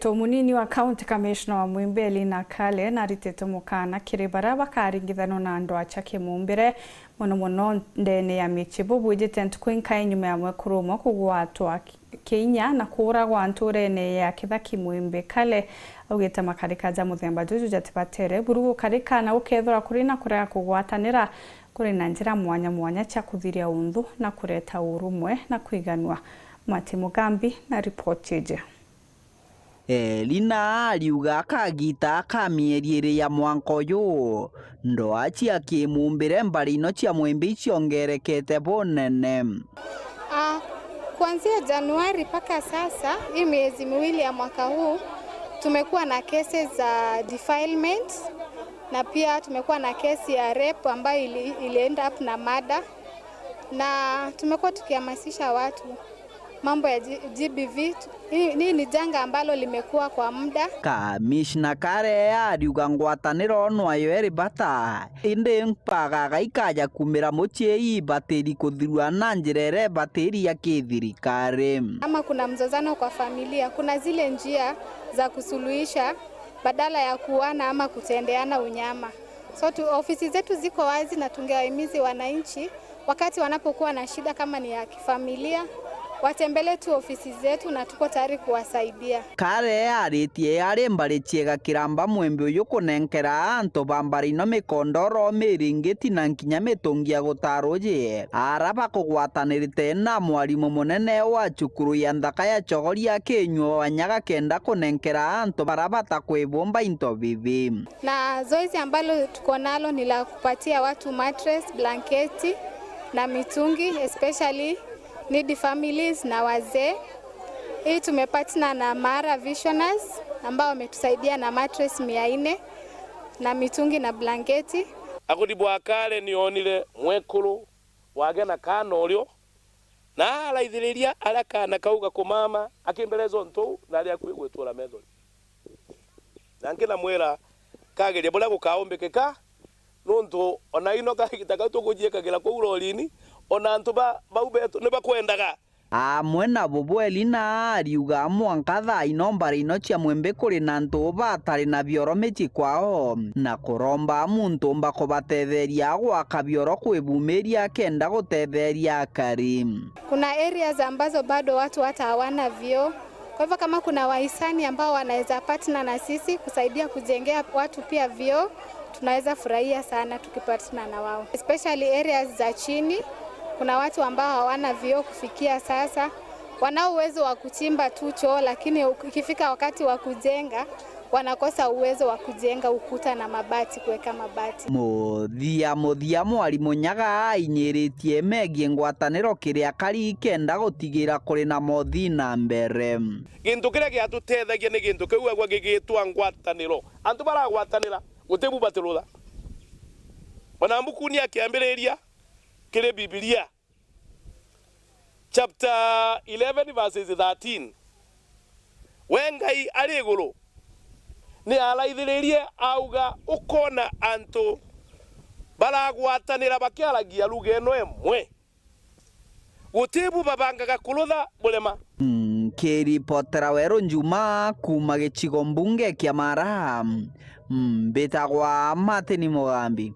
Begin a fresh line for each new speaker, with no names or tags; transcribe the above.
Munini wa County Commissioner wa Mwimbe Elina Kale naritete mukana kiri bara bakaringithano na andu acha kimumbire muno ndene ya michibu bwijite ntukwinka inyuma ya mwekurumo kugwatwa Kenya na kuragwa anturene ya kithaki Mwimbe Kale augite makarika ja muthemba juju jatibatere burugu karika na ukethora kurina kurea kugwatanira kuri na njira mwanya cha kuthiria unthu na kureta urumwe na kwiganwa. Mati Mugambi na report je.
Elina aliuga kagita kamieri iri ya mwanko yu ndoa cia kimumbire mbarino cia Mwimbe ciongerekete bonene.
Kuanzia Januari mpaka sasa, hii miezi miwili ya mwaka huu tumekuwa na cases za defilement na pia tumekuwa na kesi ya rape ambayo end up na murder, na tumekuwa tukihamasisha watu mambo ya GBV. Hii ni janga ambalo limekuwa kwa muda.
Kamishna Kale ariuga ngwataniro nwayo eri bata indi mpagaga ikaja kumira muchei bateri kuthirua na njirere bateri ya kithirikari.
Ama kuna mzozano kwa familia, kuna zile njia za kusuluhisha badala ya kuana ama kutendeana unyama. Ofisi zetu ziko wazi na tungewahimizi wananchi wakati wanapokuwa na shida kama ni ya kifamilia watembele tu ofisi zetu na tuko tayari kuwasaidia.
Kale aritie ari mbari ciega kiramba Mwimbe uyu kunenkera antu bambarino mikondoro miringiti na nkinya mitungia gutaruji araba kugwatanirite na mwarimu munene wa cukuru ya Nthaka ya Chogoria Kinyua Wanyaga kenda kunenkera antu barabata kwibumba into bibi.
Na zoezi ambalo tuko nalo ni la kupatia watu mattress, blanketi na mitungi, especially needy families na wazee. Hii tumepatana na Mara Visioners ambao wametusaidia na mattress 400 na mitungi na blanketi.
Akudibwa Kale ni onile mwekuru wagena kana olio na alaithiriria alaka na kauga kumama akimbelezo ntu na ali akwigwetura methori na ngina mwera kageria bula gukaombekeka nuntu ona ino kagitaka tukujiekagira ku urolini ona antu baubetu ne bakwendaga.
Amwe na bobo Elina ariuga mwanka thaino mbarino cia Mwimbe kuri na antu batari na bioro michi kwao na kuromba muntu bakubatetheria gwaka bioro kwibumiria kenda gutetheria akari.
Kuna areas ambazo bado watu hata hawana vyoo. Kwa hivyo kama kuna wahisani ambao wanaweza partner na sisi kusaidia kujengea watu pia vyoo, tunaweza furahia sana tukipatana na wao. Especially areas za chini, kuna watu ambao hawana vyoo kufikia sasa. Wana uwezo wa kuchimba tu choo, lakini ikifika wakati wa kujenga wanakosa uwezo wa kujenga ukuta na mabati, kuweka mabati.
Muthia mwarimu Nyaga inyiritie megie ngwataniro kiria kari kenda gutigira kuri na mothi na mbere.
Gintu kiria giatutethagia ni gintu kiu agwa gigitwa ngwataniro. Antu baragwatanira gutibu batirutha. Ona mbukuni akiambiriria kile Biblia chapter 11 verses 13 wengai ari iguru ni alaithiririe auga ukona antu baragwatanira bakiaragia lugha eno emwe gutibu babangaga kurutha bulema.
Kiripotera Weru Njuma kuma gicigo mbunge kia Mara mbitagwa Mati Mugambi.